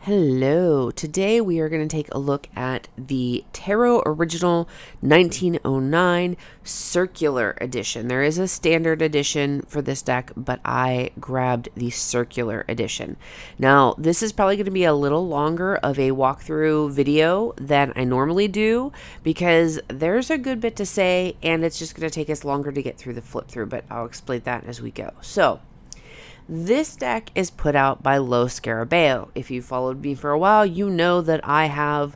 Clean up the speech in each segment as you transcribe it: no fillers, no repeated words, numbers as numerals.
Hello. Today we are going to take a look at the Tarot Original 1909 Circular Edition. There is a standard edition for this deck, but I grabbed the Circular Edition. Now, this is probably going to be a little longer of a walkthrough video than I normally do because there's a good bit to say and it's just going to take us longer to get through the flip through, but I'll explain that as we go. So, this deck is put out by Lo Scarabeo. If you followed me for a while, you know that I have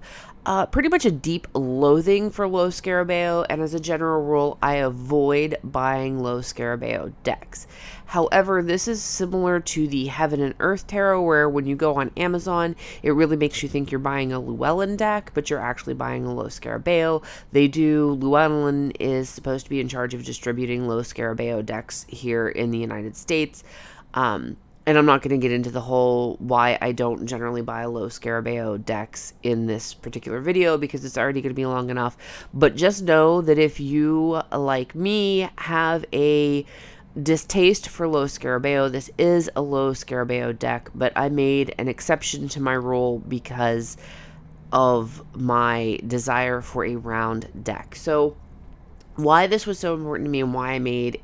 pretty much a deep loathing for Lo Scarabeo, and as a general rule, I avoid buying Lo Scarabeo decks. However, this is similar to the Heaven and Earth Tarot, where when you go on Amazon, it really makes you think you're buying a Llewellyn deck, but you're actually buying a Lo Scarabeo. Llewellyn is supposed to be in charge of distributing Lo Scarabeo decks here in the United States. And I'm not going to get into the whole why I don't generally buy Lo Scarabeo decks in this particular video because it's already going to be long enough. But just know that if you, like me, have a distaste for Lo Scarabeo, this is a Lo Scarabeo deck, but I made an exception to my rule because of my desire for a round deck. So why this was so important to me and why I made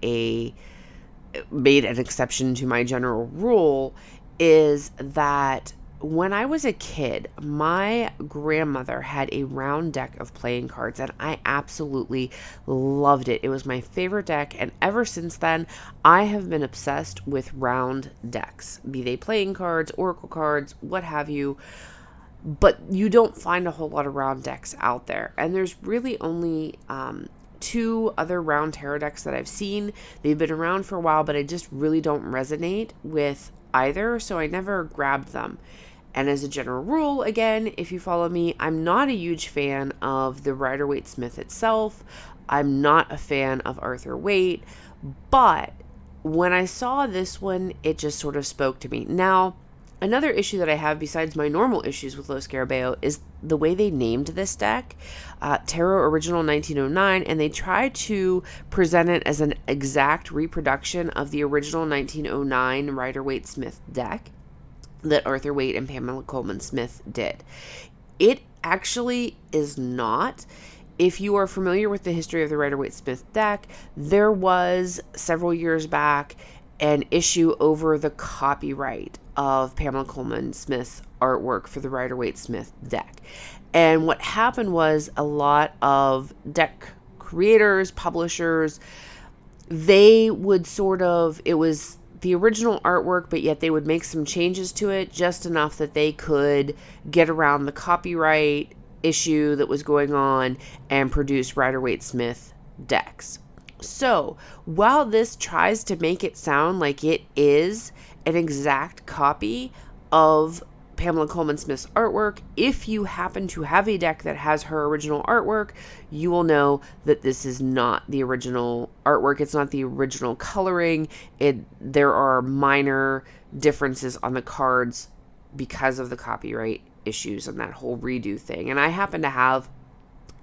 an exception to my general rule is that when I was a kid, my grandmother had a round deck of playing cards and I absolutely loved it. It was my favorite deck, and ever since then, I have been obsessed with round decks, be they playing cards, oracle cards, what have you. But you don't find a whole lot of round decks out there, and there's really only two other round tarot decks that I've seen. They've been around for a while, but I just really don't resonate with either, so I never grabbed them. And as a general rule, again, if you follow me, I'm not a huge fan of the Rider-Waite-Smith itself. I'm not a fan of Arthur Waite, but when I saw this one, it just sort of spoke to me. Now, another issue that I have besides my normal issues with Lo Scarabeo is the way they named this deck, Tarot Original 1909, and they try to present it as an exact reproduction of the original 1909 Rider-Waite-Smith deck that Arthur Waite and Pamela Coleman Smith did. It actually is not. If you are familiar with the history of the Rider-Waite-Smith deck, there was several years back an issue over the copyright of Pamela Coleman Smith's artwork for the Rider-Waite-Smith deck. And what happened was a lot of deck creators, publishers, they would it was the original artwork, but yet they would make some changes to it just enough that they could get around the copyright issue that was going on and produce Rider-Waite-Smith decks. So, while this tries to make it sound like it is an exact copy of Pamela Coleman Smith's artwork, if you happen to have a deck that has her original artwork, you will know that this is not the original artwork. It's not the original coloring. There are minor differences on the cards because of the copyright issues and that whole redo thing. And I happen to have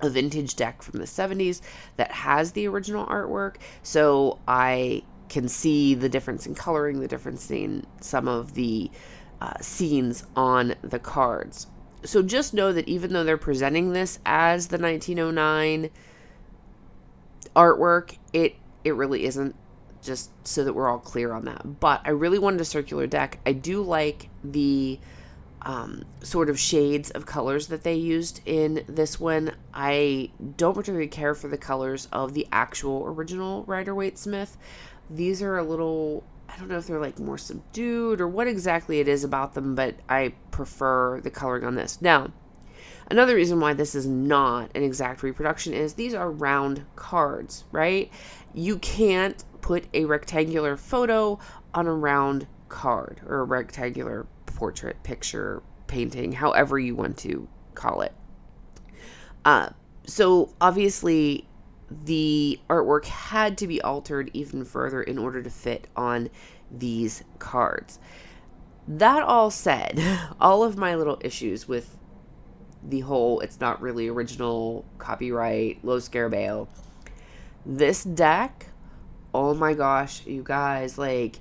a vintage deck from the 70s that has the original artwork, so I can see the difference in coloring, the difference in some of the scenes on the cards. So just know that even though they're presenting this as the 1909 artwork, it really isn't, just so that we're all clear on that. But I really wanted a circular deck. I do like the sort of shades of colors that they used in this one. I don't particularly care for the colors of the actual original Rider-Waite-Smith. These are a little, I don't know if they're like more subdued or what exactly it is about them, but I prefer the coloring on this. Now, another reason why this is not an exact reproduction is these are round cards, right? You can't put a rectangular photo on a round card or a rectangular portrait, picture, painting, however you want to call it. So obviously the artwork had to be altered even further in order to fit on these cards. That all said, all of my little issues with the whole it's not really original, copyright, Lo Scarabeo, this deck, oh my gosh, you guys, like,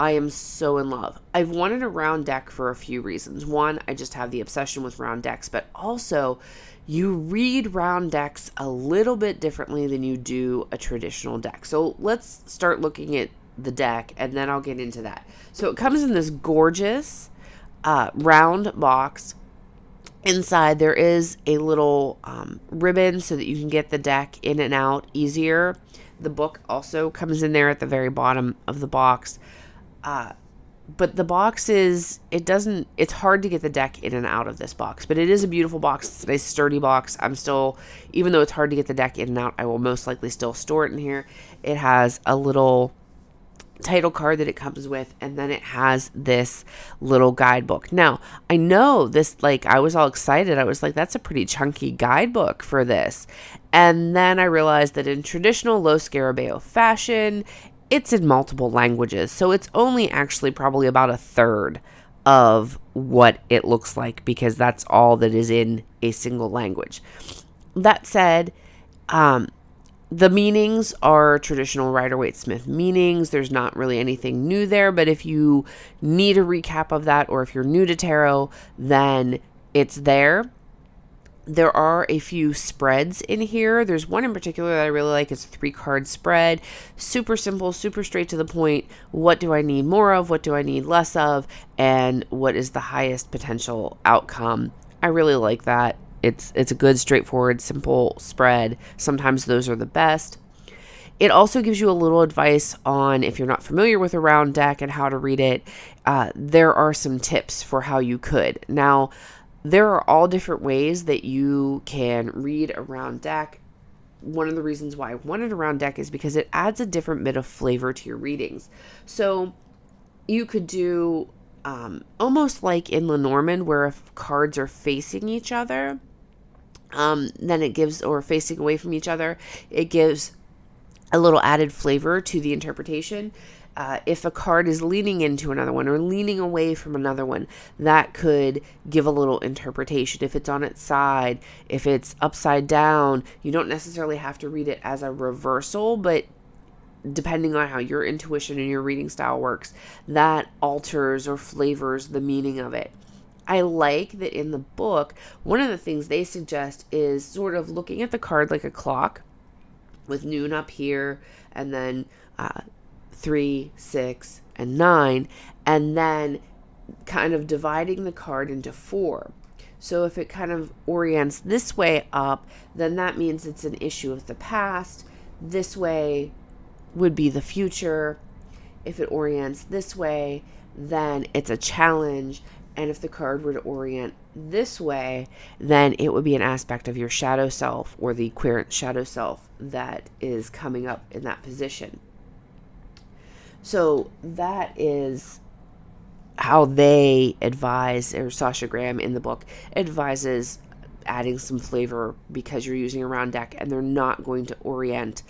I am so in love. I've wanted a round deck for a few reasons. One, I just have the obsession with round decks, but also you read round decks a little bit differently than you do a traditional deck. So let's start looking at the deck and then I'll get into that. So it comes in this gorgeous round box. Inside there is a little ribbon so that you can get the deck in and out easier. The book also comes in there at the very bottom of the box. But the box it's hard to get the deck in and out of this box, but it is a beautiful box. It's a nice sturdy box. Even though it's hard to get the deck in and out, I will most likely still store it in here. It has a little title card that it comes with, and then it has this little guidebook. Now, I know this, I was all excited. I was like, that's a pretty chunky guidebook for this. And then I realized that in traditional Lo Scarabeo fashion, it's in multiple languages. So it's only actually probably about a third of what it looks like because that's all that is in a single language. That said, the meanings are traditional Rider-Waite-Smith meanings. There's not really anything new there, but if you need a recap of that or if you're new to tarot, then it's there. There are a few spreads in here. There's one in particular that I really like. It's a 3-card spread. Super simple, super straight to the point. What do I need more of? What do I need less of? And what is the highest potential outcome? I really like that. It's a good, straightforward, simple spread. Sometimes those are the best. It also gives you a little advice on if you're not familiar with a round deck and how to read it. There are some tips for how you could. Now, there are all different ways that you can read a round deck. One of the reasons why I wanted a round deck is because it adds a different bit of flavor to your readings. So you could do almost like in Lenormand, where if cards are facing each other, then it gives, or facing away from each other, it gives a little added flavor to the interpretation. If a card is leaning into another one or leaning away from another one, that could give a little interpretation. If it's on its side, if it's upside down, you don't necessarily have to read it as a reversal, but depending on how your intuition and your reading style works, that alters or flavors the meaning of it. I like that in the book, one of the things they suggest is sort of looking at the card like a clock with noon up here and then 3, 6, and 9, and then kind of dividing the card into 4. So if it kind of orients this way up, then that means it's an issue of the past. This way would be the future. If it orients this way, then it's a challenge. And if the card were to orient this way, then it would be an aspect of your shadow self or the querent shadow self that is coming up in that position. So that is how they advise, or Sasha Graham in the book advises adding some flavor because you're using a round deck and they're not going to orient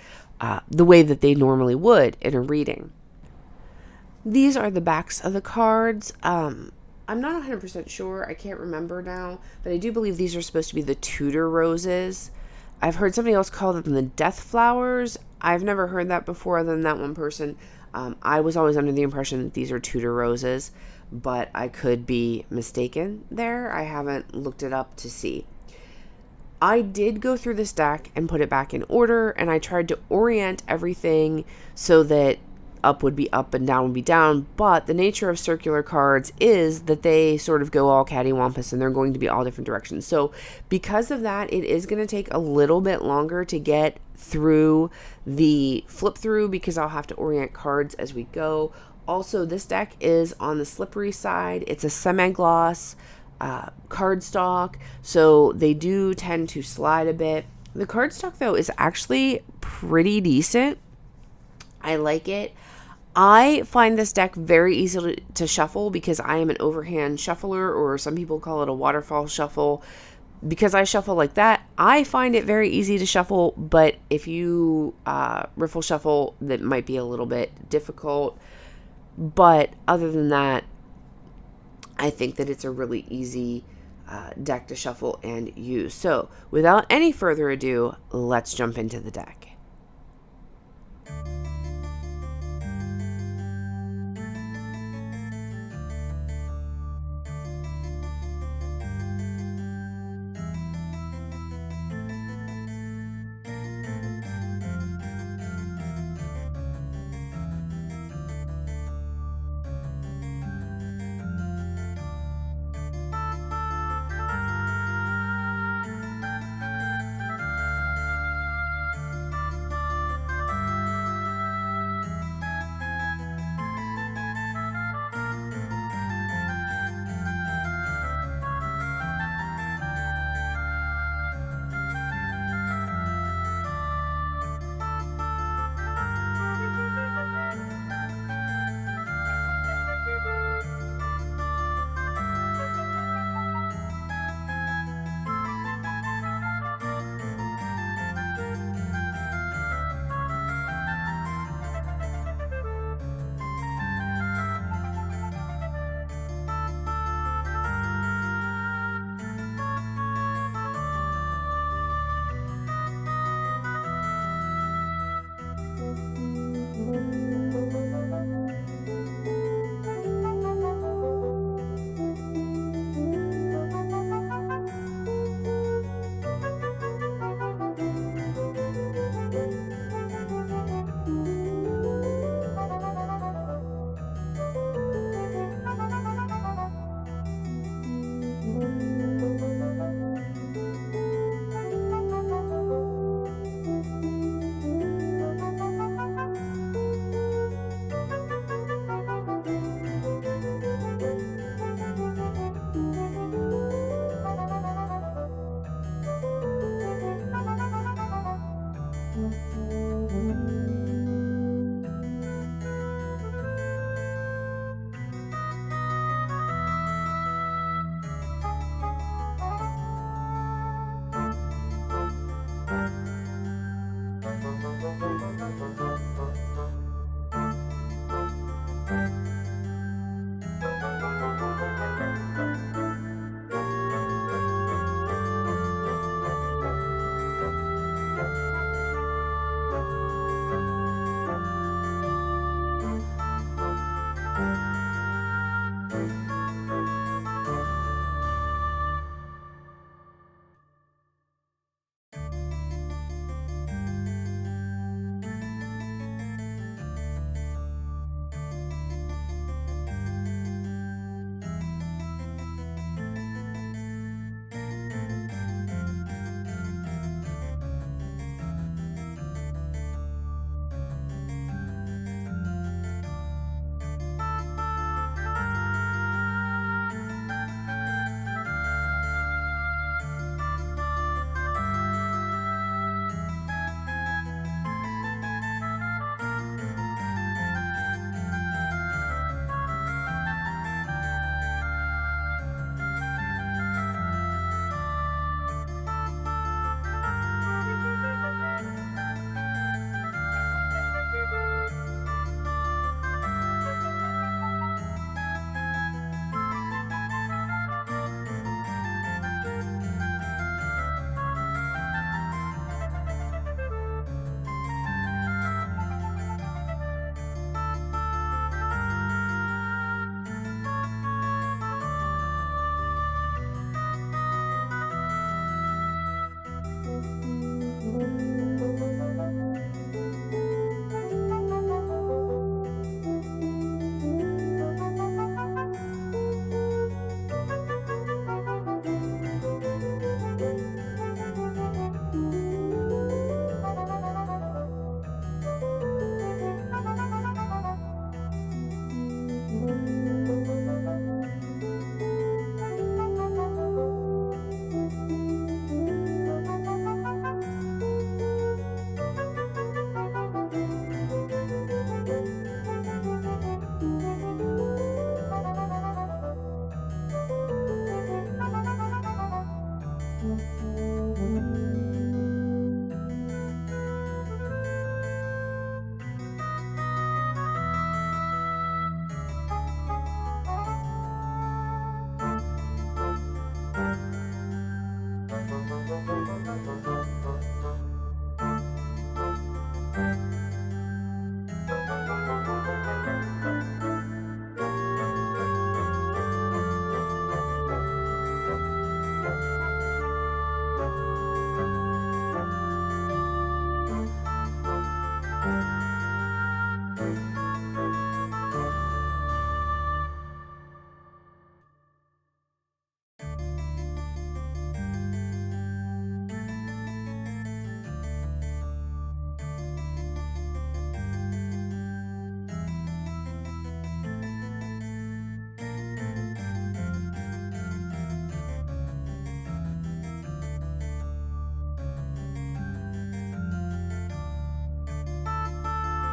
the way that they normally would in a reading. These are the backs of the cards. I'm not 100% sure. I can't remember now, but I do believe these are supposed to be the Tudor roses. I've heard somebody else call them the death flowers. I've never heard that before other than that one person. I was always under the impression that these are Tudor roses, but I could be mistaken there. I haven't looked it up to see. I did go through this deck and put it back in order, and I tried to orient everything so that up would be up and down would be down, but the nature of circular cards is that they sort of go all cattywampus and they're going to be all different directions. So because of that, it is going to take a little bit longer to get through the flip through because I'll have to orient cards as we go. Also, this deck is on the slippery side. It's a semi-gloss cardstock, so they do tend to slide a bit. The cardstock, though, is actually pretty decent. I like it. I find this deck very easy to shuffle because I am an overhand shuffler, or some people call it a waterfall shuffle. Because I shuffle like that, I find it very easy to shuffle, but if you riffle shuffle, that might be a little bit difficult. But other than that, I think that it's a really easy deck to shuffle and use. So without any further ado, let's jump into the deck.